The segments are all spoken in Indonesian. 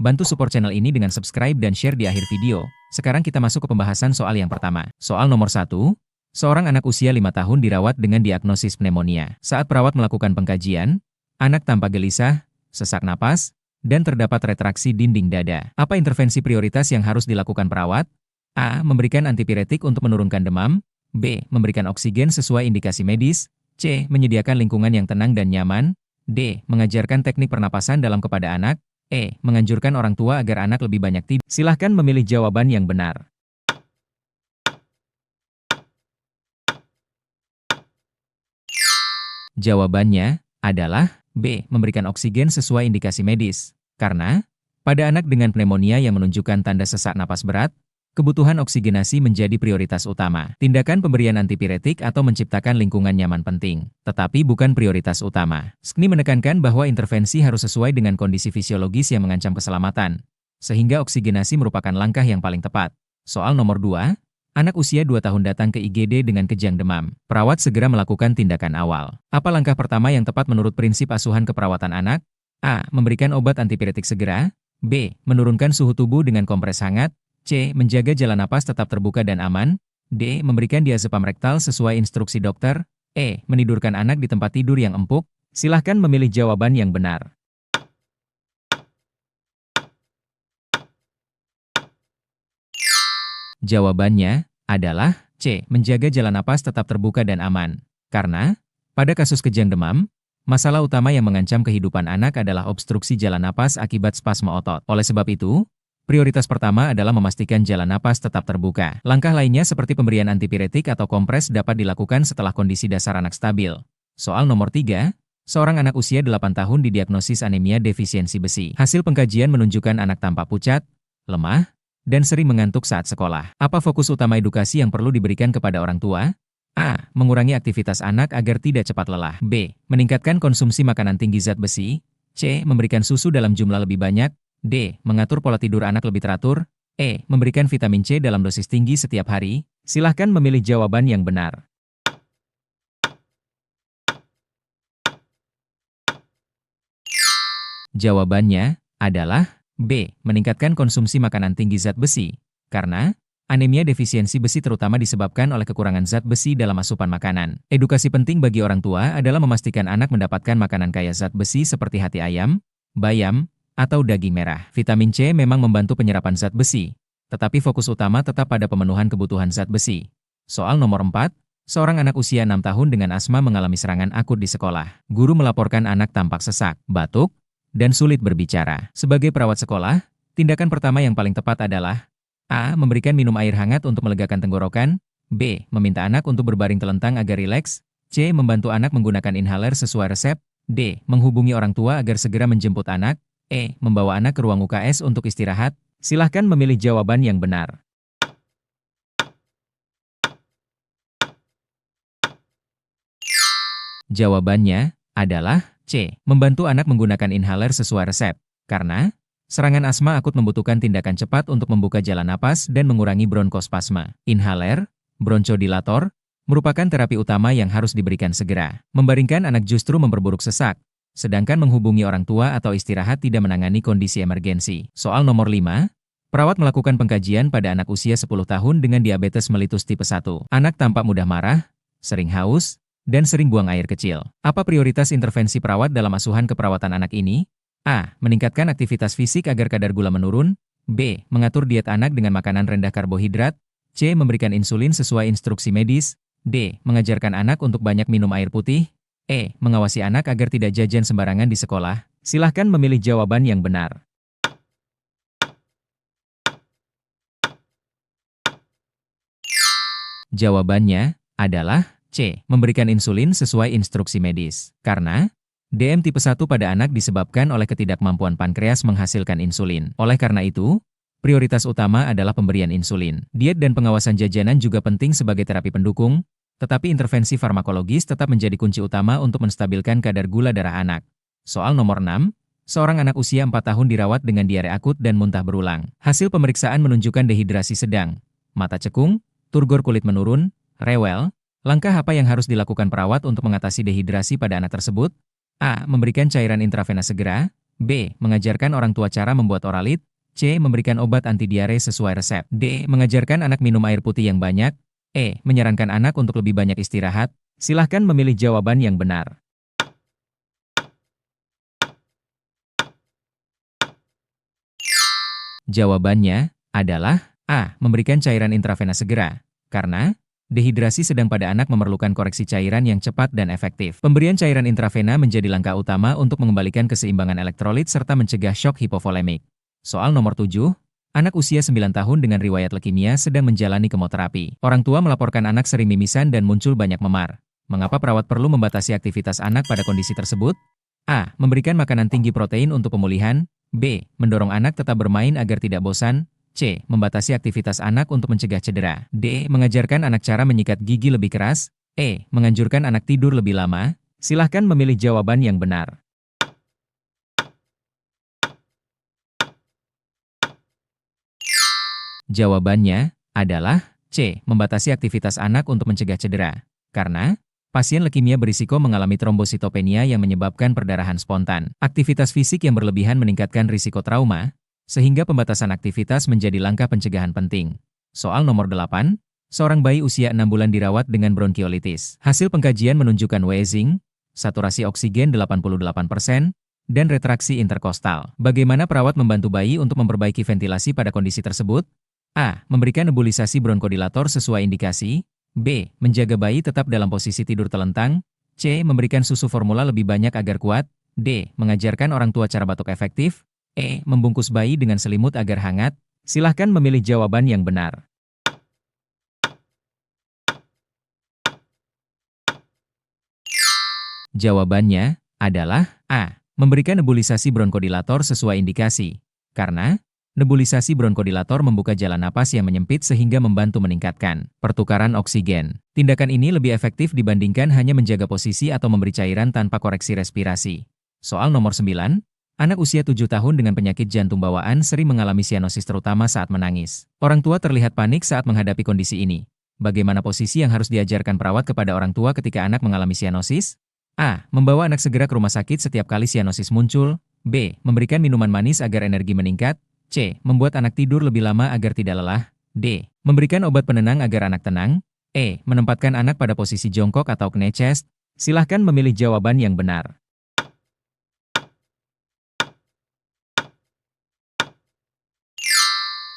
Bantu support channel ini dengan subscribe dan share di akhir video. Sekarang kita masuk ke pembahasan soal yang pertama. Soal nomor 1. Seorang anak usia 5 tahun dirawat dengan diagnosis pneumonia. Saat perawat melakukan pengkajian, anak tampak gelisah, sesak napas, dan terdapat retraksi dinding dada. Apa intervensi prioritas yang harus dilakukan perawat? A. Memberikan antipiretik untuk menurunkan demam. B. Memberikan oksigen sesuai indikasi medis. C. Menyediakan lingkungan yang tenang dan nyaman. D. Mengajarkan teknik pernapasan dalam kepada anak. E. Menganjurkan orang tua agar anak lebih banyak tidur. Silahkan memilih jawaban yang benar. Jawabannya adalah B. Memberikan oksigen sesuai indikasi medis. Karena, pada anak dengan pneumonia yang menunjukkan tanda sesak napas berat, kebutuhan oksigenasi menjadi prioritas utama. Tindakan pemberian antipiretik atau menciptakan lingkungan nyaman penting, tetapi bukan prioritas utama. SKNI menekankan bahwa intervensi harus sesuai dengan kondisi fisiologis yang mengancam keselamatan, sehingga oksigenasi merupakan langkah yang paling tepat. Soal nomor 2, anak usia 2 tahun datang ke IGD dengan kejang demam. Perawat segera melakukan tindakan awal. Apa langkah pertama yang tepat menurut prinsip asuhan keperawatan anak? A. Memberikan obat antipiretik segera. B. Menurunkan suhu tubuh dengan kompres hangat. C. Menjaga jalan napas tetap terbuka dan aman. D. Memberikan diazepam rektal sesuai instruksi dokter. E. Menidurkan anak di tempat tidur yang empuk. Silahkan memilih jawaban yang benar. Jawabannya adalah C. Menjaga jalan napas tetap terbuka dan aman. Karena, pada kasus kejang demam, masalah utama yang mengancam kehidupan anak adalah obstruksi jalan napas akibat spasme otot. Oleh sebab itu, prioritas pertama adalah memastikan jalan napas tetap terbuka. Langkah lainnya seperti pemberian antipiretik atau kompres dapat dilakukan setelah kondisi dasar anak stabil. Soal nomor 3, seorang anak usia 8 tahun didiagnosis anemia defisiensi besi. Hasil pengkajian menunjukkan anak tampak pucat, lemah, dan sering mengantuk saat sekolah. Apa fokus utama edukasi yang perlu diberikan kepada orang tua? A. Mengurangi aktivitas anak agar tidak cepat lelah. B. Meningkatkan konsumsi makanan tinggi zat besi. C. Memberikan susu dalam jumlah lebih banyak. D. Mengatur pola tidur anak lebih teratur. E. Memberikan vitamin C dalam dosis tinggi setiap hari. Silahkan memilih jawaban yang benar. Jawabannya adalah B. Meningkatkan konsumsi makanan tinggi zat besi. Karena, anemia defisiensi besi terutama disebabkan oleh kekurangan zat besi dalam asupan makanan. Edukasi penting bagi orang tua adalah memastikan anak mendapatkan makanan kaya zat besi seperti hati ayam, bayam, atau daging merah. Vitamin C memang membantu penyerapan zat besi, tetapi fokus utama tetap pada pemenuhan kebutuhan zat besi. Soal nomor 4, seorang anak usia 6 tahun dengan asma mengalami serangan akut di sekolah. Guru melaporkan anak tampak sesak, batuk, dan sulit berbicara. Sebagai perawat sekolah, tindakan pertama yang paling tepat adalah A. Memberikan minum air hangat untuk melegakan tenggorokan. B. Meminta anak untuk berbaring telentang agar rileks. C. Membantu anak menggunakan inhaler sesuai resep. D. Menghubungi orang tua agar segera menjemput anak. E. Membawa anak ke ruang UKS untuk istirahat. Silahkan memilih jawaban yang benar. Jawabannya adalah C. Membantu anak menggunakan inhaler sesuai resep. Karena, serangan asma akut membutuhkan tindakan cepat untuk membuka jalan napas dan mengurangi bronkospasme. Inhaler, bronchodilator, merupakan terapi utama yang harus diberikan segera. Membaringkan anak justru memperburuk sesak, sedangkan menghubungi orang tua atau istirahat tidak menangani kondisi emergensi. Soal nomor 5, perawat melakukan pengkajian pada anak usia 10 tahun dengan diabetes mellitus tipe 1. Anak tampak mudah marah, sering haus, dan sering buang air kecil. Apa prioritas intervensi perawat dalam asuhan keperawatan anak ini? A. Meningkatkan aktivitas fisik agar kadar gula menurun. B. Mengatur diet anak dengan makanan rendah karbohidrat. C. Memberikan insulin sesuai instruksi medis. D. Mengajarkan anak untuk banyak minum air putih. E. Mengawasi anak agar tidak jajan sembarangan di sekolah. Silahkan memilih jawaban yang benar. Jawabannya adalah C. Memberikan insulin sesuai instruksi medis. Karena, DM tipe 1 pada anak disebabkan oleh ketidakmampuan pankreas menghasilkan insulin. Oleh karena itu, prioritas utama adalah pemberian insulin. Diet dan pengawasan jajanan juga penting sebagai terapi pendukung, tetapi intervensi farmakologis tetap menjadi kunci utama untuk menstabilkan kadar gula darah anak. Soal nomor 6, seorang anak usia 4 tahun dirawat dengan diare akut dan muntah berulang. Hasil pemeriksaan menunjukkan dehidrasi sedang, mata cekung, turgor kulit menurun, rewel. Langkah apa yang harus dilakukan perawat untuk mengatasi dehidrasi pada anak tersebut? A. Memberikan cairan intravena segera. B. Mengajarkan orang tua cara membuat oralit. C. Memberikan obat anti diare sesuai resep. D. Mengajarkan anak minum air putih yang banyak. E. Menyarankan anak untuk lebih banyak istirahat. Silahkan memilih jawaban yang benar. Jawabannya adalah A. Memberikan cairan intravena segera. Karena dehidrasi sedang pada anak memerlukan koreksi cairan yang cepat dan efektif. Pemberian cairan intravena menjadi langkah utama untuk mengembalikan keseimbangan elektrolit serta mencegah shock hipovolemik. Soal nomor 7. Anak usia 9 tahun dengan riwayat leukemia sedang menjalani kemoterapi. Orang tua melaporkan anak sering mimisan dan muncul banyak memar. Mengapa perawat perlu membatasi aktivitas anak pada kondisi tersebut? A. Memberikan makanan tinggi protein untuk pemulihan. B. Mendorong anak tetap bermain agar tidak bosan. C. Membatasi aktivitas anak untuk mencegah cedera. D. Mengajarkan anak cara menyikat gigi lebih keras. E. Menganjurkan anak tidur lebih lama. Silahkan memilih jawaban yang benar. Jawabannya adalah C. Membatasi aktivitas anak untuk mencegah cedera. Karena pasien leukemia berisiko mengalami trombositopenia yang menyebabkan perdarahan spontan. Aktivitas fisik yang berlebihan meningkatkan risiko trauma, sehingga pembatasan aktivitas menjadi langkah pencegahan penting. Soal nomor 8. Seorang bayi usia 6 bulan dirawat dengan bronkiolitis. Hasil pengkajian menunjukkan wheezing, saturasi oksigen 88%, dan retraksi interkostal. Bagaimana perawat membantu bayi untuk memperbaiki ventilasi pada kondisi tersebut? A. Memberikan nebulisasi bronkodilator sesuai indikasi. B. Menjaga bayi tetap dalam posisi tidur telentang. C. Memberikan susu formula lebih banyak agar kuat. D. Mengajarkan orang tua cara batuk efektif. E. Membungkus bayi dengan selimut agar hangat. Silahkan memilih jawaban yang benar. Jawabannya adalah A. Memberikan nebulisasi bronkodilator sesuai indikasi. Karena nebulisasi bronkodilator membuka jalan napas yang menyempit sehingga membantu meningkatkan pertukaran oksigen. Tindakan ini lebih efektif dibandingkan hanya menjaga posisi atau memberi cairan tanpa koreksi respirasi. Soal nomor 9. Anak usia 7 tahun dengan penyakit jantung bawaan sering mengalami sianosis terutama saat menangis. Orang tua terlihat panik saat menghadapi kondisi ini. Bagaimana posisi yang harus diajarkan perawat kepada orang tua ketika anak mengalami sianosis? A. Membawa anak segera ke rumah sakit setiap kali sianosis muncul. B. Memberikan minuman manis agar energi meningkat. C. Membuat anak tidur lebih lama agar tidak lelah. D. Memberikan obat penenang agar anak tenang. E. Menempatkan anak pada posisi jongkok atau knee chest. Silahkan memilih jawaban yang benar.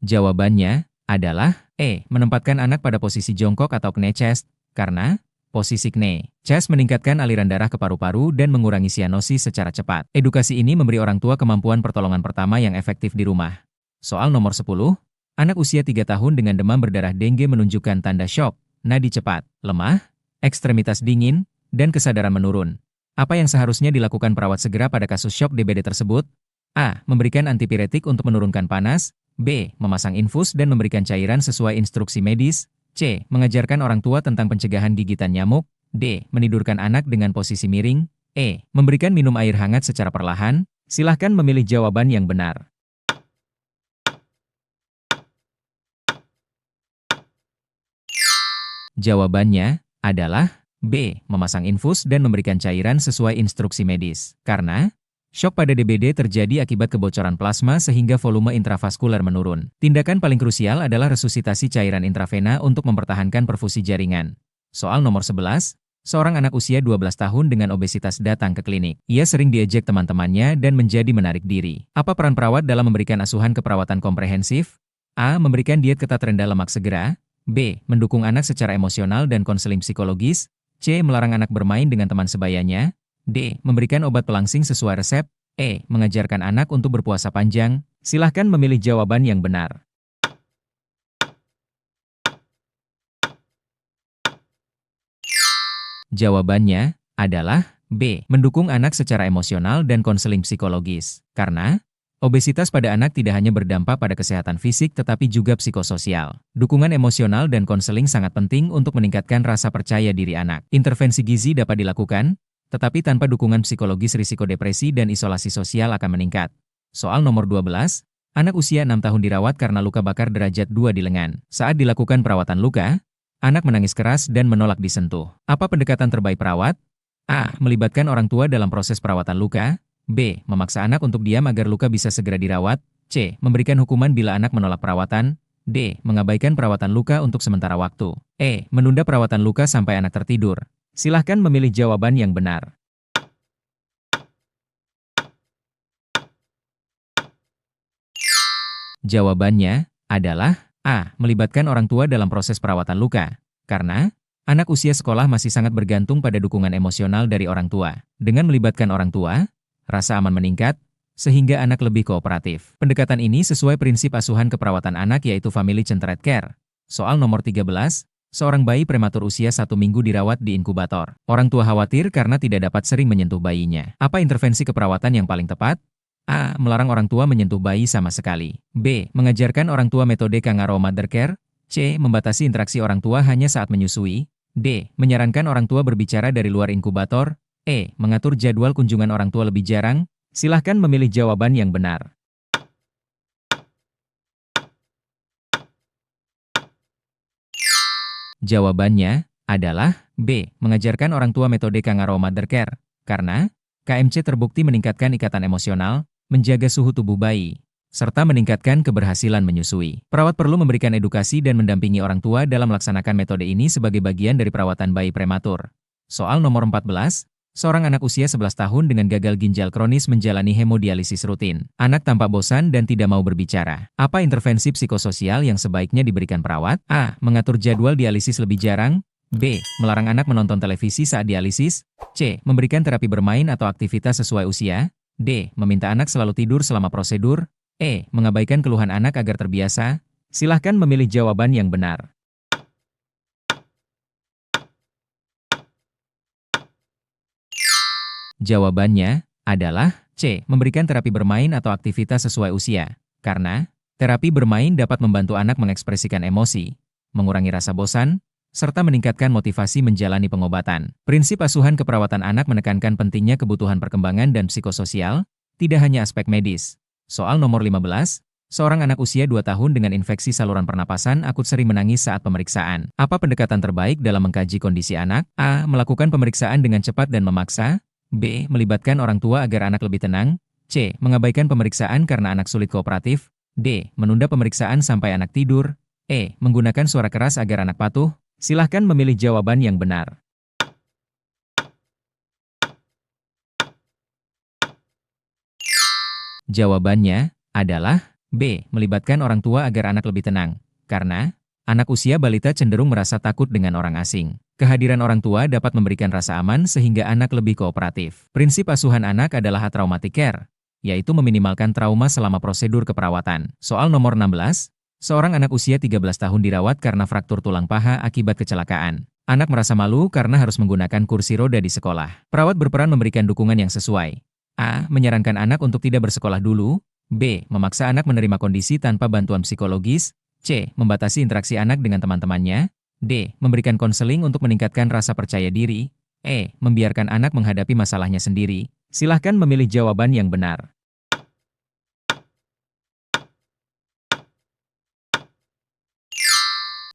Jawabannya adalah E. Menempatkan anak pada posisi jongkok atau knee chest. Karena posisi knee chest meningkatkan aliran darah ke paru-paru dan mengurangi sianosis secara cepat. Edukasi ini memberi orang tua kemampuan pertolongan pertama yang efektif di rumah. Soal nomor 10. Anak usia 3 tahun dengan demam berdarah dengue menunjukkan tanda syok, nadi cepat, lemah, ekstremitas dingin, dan kesadaran menurun. Apa yang seharusnya dilakukan perawat segera pada kasus syok DBD tersebut? A. Memberikan antipiretik untuk menurunkan panas. B. Memasang infus dan memberikan cairan sesuai instruksi medis. C. Mengajarkan orang tua tentang pencegahan gigitan nyamuk. D. Menidurkan anak dengan posisi miring. E. Memberikan minum air hangat secara perlahan. Silahkan memilih jawaban yang benar. Jawabannya adalah B. Memasang infus dan memberikan cairan sesuai instruksi medis. Karena syok pada DBD terjadi akibat kebocoran plasma sehingga volume intravaskuler menurun. Tindakan paling krusial adalah resusitasi cairan intravena untuk mempertahankan perfusi jaringan. Soal nomor 11. Seorang anak usia 12 tahun dengan obesitas datang ke klinik. Ia sering diejek teman-temannya dan menjadi menarik diri. Apa peran perawat dalam memberikan asuhan keperawatan komprehensif? A. Memberikan diet ketat rendah lemak segera. B. Mendukung anak secara emosional dan konseling psikologis. C. Melarang anak bermain dengan teman sebayanya. D. Memberikan obat pelangsing sesuai resep. E. Mengajarkan anak untuk berpuasa panjang. Silahkan memilih jawaban yang benar. Jawabannya adalah B. Mendukung anak secara emosional dan konseling psikologis. Karena obesitas pada anak tidak hanya berdampak pada kesehatan fisik tetapi juga psikososial. Dukungan emosional dan konseling sangat penting untuk meningkatkan rasa percaya diri anak. Intervensi gizi dapat dilakukan, tetapi tanpa dukungan psikologis risiko depresi dan isolasi sosial akan meningkat. Soal nomor 12. Anak usia 6 tahun dirawat karena luka bakar derajat 2 di lengan. Saat dilakukan perawatan luka, anak menangis keras dan menolak disentuh. Apa pendekatan terbaik perawat? A. Melibatkan orang tua dalam proses perawatan luka. B. Memaksa anak untuk diam agar luka bisa segera dirawat. C. Memberikan hukuman bila anak menolak perawatan. D. Mengabaikan perawatan luka untuk sementara waktu. E. Menunda perawatan luka sampai anak tertidur. Silahkan memilih jawaban yang benar. Jawabannya adalah A. Melibatkan orang tua dalam proses perawatan luka. Karena anak usia sekolah masih sangat bergantung pada dukungan emosional dari orang tua. Dengan melibatkan orang tua, rasa aman meningkat, sehingga anak lebih kooperatif. Pendekatan ini sesuai prinsip asuhan keperawatan anak yaitu Family Centered Care. Soal nomor 13, seorang bayi prematur usia 1 minggu dirawat di inkubator. Orang tua khawatir karena tidak dapat sering menyentuh bayinya. Apa intervensi keperawatan yang paling tepat? A. Melarang orang tua menyentuh bayi sama sekali. B. Mengajarkan orang tua metode Kangaroo Mother Care. C. Membatasi interaksi orang tua hanya saat menyusui. D. Menyarankan orang tua berbicara dari luar inkubator. E. Mengatur jadwal kunjungan orang tua lebih jarang. Silahkan memilih jawaban yang benar. Jawabannya adalah B. Mengajarkan orang tua metode Kangaroo Mother Care. Karena KMC terbukti meningkatkan ikatan emosional, menjaga suhu tubuh bayi, serta meningkatkan keberhasilan menyusui. Perawat perlu memberikan edukasi dan mendampingi orang tua dalam melaksanakan metode ini sebagai bagian dari perawatan bayi prematur. Soal nomor 14, seorang anak usia 11 tahun dengan gagal ginjal kronis menjalani hemodialisis rutin. Anak tampak bosan dan tidak mau berbicara. Apa intervensi psikososial yang sebaiknya diberikan perawat? A. Mengatur jadwal dialisis lebih jarang. B. Melarang anak menonton televisi saat dialisis. C. Memberikan terapi bermain atau aktivitas sesuai usia. D. Meminta anak selalu tidur selama prosedur. E. Mengabaikan keluhan anak agar terbiasa. Silahkan memilih jawaban yang benar. Jawabannya adalah C. Memberikan terapi bermain atau aktivitas sesuai usia. Karena terapi bermain dapat membantu anak mengekspresikan emosi, mengurangi rasa bosan, serta meningkatkan motivasi menjalani pengobatan. Prinsip asuhan keperawatan anak menekankan pentingnya kebutuhan perkembangan dan psikososial, tidak hanya aspek medis. Soal nomor 15, seorang anak usia 2 tahun dengan infeksi saluran pernapasan akut sering menangis saat pemeriksaan. Apa pendekatan terbaik dalam mengkaji kondisi anak? A. Melakukan pemeriksaan dengan cepat dan memaksa. B. Melibatkan orang tua agar anak lebih tenang. C. Mengabaikan pemeriksaan karena anak sulit kooperatif. D. Menunda pemeriksaan sampai anak tidur. E. Menggunakan suara keras agar anak patuh. Silahkan memilih jawaban yang benar. Jawabannya adalah B. Melibatkan orang tua agar anak lebih tenang. Karena anak usia balita cenderung merasa takut dengan orang asing. Kehadiran orang tua dapat memberikan rasa aman sehingga anak lebih kooperatif. Prinsip asuhan anak adalah traumatic care, yaitu meminimalkan trauma selama prosedur keperawatan. Soal nomor 16, seorang anak usia 13 tahun dirawat karena fraktur tulang paha akibat kecelakaan. Anak merasa malu karena harus menggunakan kursi roda di sekolah. Perawat berperan memberikan dukungan yang sesuai. A. Menyarankan anak untuk tidak bersekolah dulu. B. Memaksa anak menerima kondisi tanpa bantuan psikologis. C. Membatasi interaksi anak dengan teman-temannya. D. Memberikan konseling untuk meningkatkan rasa percaya diri. E. Membiarkan anak menghadapi masalahnya sendiri. Silahkan memilih jawaban yang benar.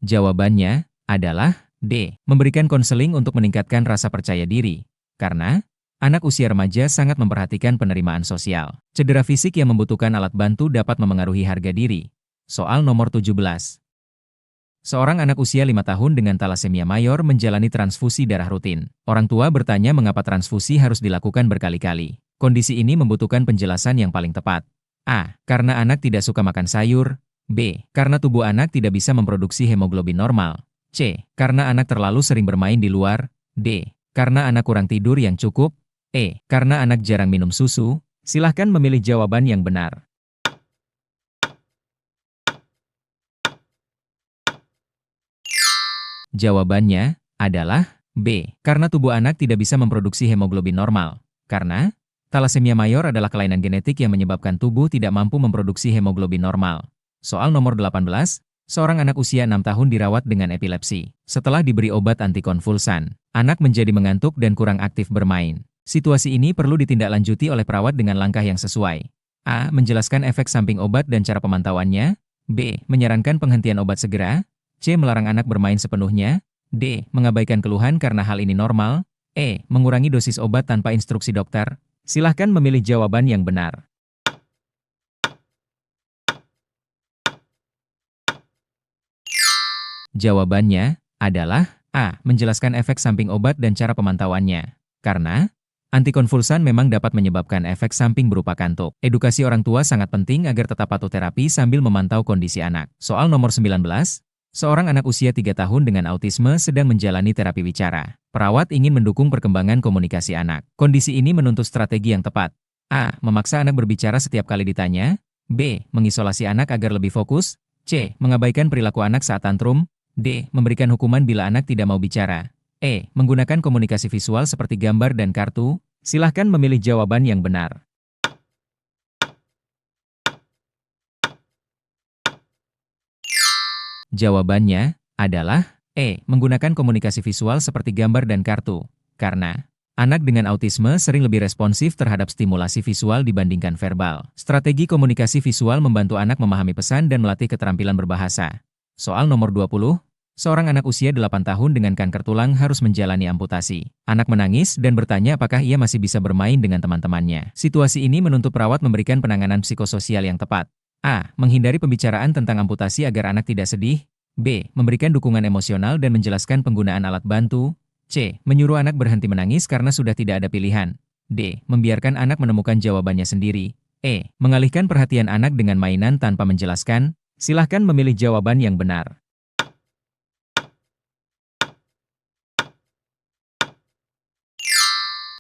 Jawabannya adalah D. Memberikan konseling untuk meningkatkan rasa percaya diri. Karena anak usia remaja sangat memperhatikan penerimaan sosial. Cedera fisik yang membutuhkan alat bantu dapat memengaruhi harga diri. Soal nomor 17. Seorang anak usia 5 tahun dengan talasemia mayor menjalani transfusi darah rutin. Orang tua bertanya mengapa transfusi harus dilakukan berkali-kali. Kondisi ini membutuhkan penjelasan yang paling tepat. A. Karena anak tidak suka makan sayur. B. Karena tubuh anak tidak bisa memproduksi hemoglobin normal. C. Karena anak terlalu sering bermain di luar. D. Karena anak kurang tidur yang cukup. E. Karena anak jarang minum susu. Silahkan memilih jawaban yang benar. Jawabannya adalah B. Karena tubuh anak tidak bisa memproduksi hemoglobin normal. Karena talasemia mayor adalah kelainan genetik yang menyebabkan tubuh tidak mampu memproduksi hemoglobin normal. Soal nomor 18, seorang anak usia 6 tahun dirawat dengan epilepsi. Setelah diberi obat antikonvulsan, anak menjadi mengantuk dan kurang aktif bermain. Situasi ini perlu ditindaklanjuti oleh perawat dengan langkah yang sesuai. A. Menjelaskan efek samping obat dan cara pemantauannya. B. Menyarankan penghentian obat segera. C. Melarang anak bermain sepenuhnya. D. Mengabaikan keluhan karena hal ini normal. E. Mengurangi dosis obat tanpa instruksi dokter. Silahkan memilih jawaban yang benar. Jawabannya adalah A. Menjelaskan efek samping obat dan cara pemantauannya. Karena antikonvulsan memang dapat menyebabkan efek samping berupa kantuk. Edukasi orang tua sangat penting agar tetap patuh terapi sambil memantau kondisi anak. Soal nomor 19. Seorang anak usia 3 tahun dengan autisme sedang menjalani terapi bicara. Perawat ingin mendukung perkembangan komunikasi anak. Kondisi ini menuntut strategi yang tepat. A. Memaksa anak berbicara setiap kali ditanya. B. Mengisolasi anak agar lebih fokus. C. Mengabaikan perilaku anak saat tantrum. D. Memberikan hukuman bila anak tidak mau bicara. E. Menggunakan komunikasi visual seperti gambar dan kartu. Silahkan memilih jawaban yang benar. Jawabannya adalah E. Menggunakan komunikasi visual seperti gambar dan kartu. Karena anak dengan autisme sering lebih responsif terhadap stimulasi visual dibandingkan verbal. Strategi komunikasi visual membantu anak memahami pesan dan melatih keterampilan berbahasa. Soal nomor 20. Seorang anak usia 8 tahun dengan kanker tulang harus menjalani amputasi. Anak menangis dan bertanya apakah ia masih bisa bermain dengan teman-temannya. Situasi ini menuntut perawat memberikan penanganan psikososial yang tepat. A. Menghindari pembicaraan tentang amputasi agar anak tidak sedih. B. Memberikan dukungan emosional dan menjelaskan penggunaan alat bantu. C. Menyuruh anak berhenti menangis karena sudah tidak ada pilihan. D. Membiarkan anak menemukan jawabannya sendiri. E. Mengalihkan perhatian anak dengan mainan tanpa menjelaskan. Silahkan memilih jawaban yang benar.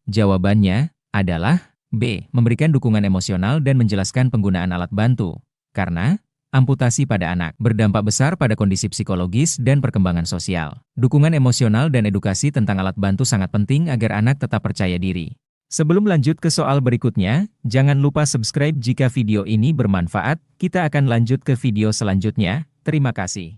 Jawabannya adalah B. Memberikan dukungan emosional dan menjelaskan penggunaan alat bantu. Karena amputasi pada anak berdampak besar pada kondisi psikologis dan perkembangan sosial. Dukungan emosional dan edukasi tentang alat bantu sangat penting agar anak tetap percaya diri. Sebelum lanjut ke soal berikutnya, jangan lupa subscribe jika video ini bermanfaat. Kita akan lanjut ke video selanjutnya. Terima kasih.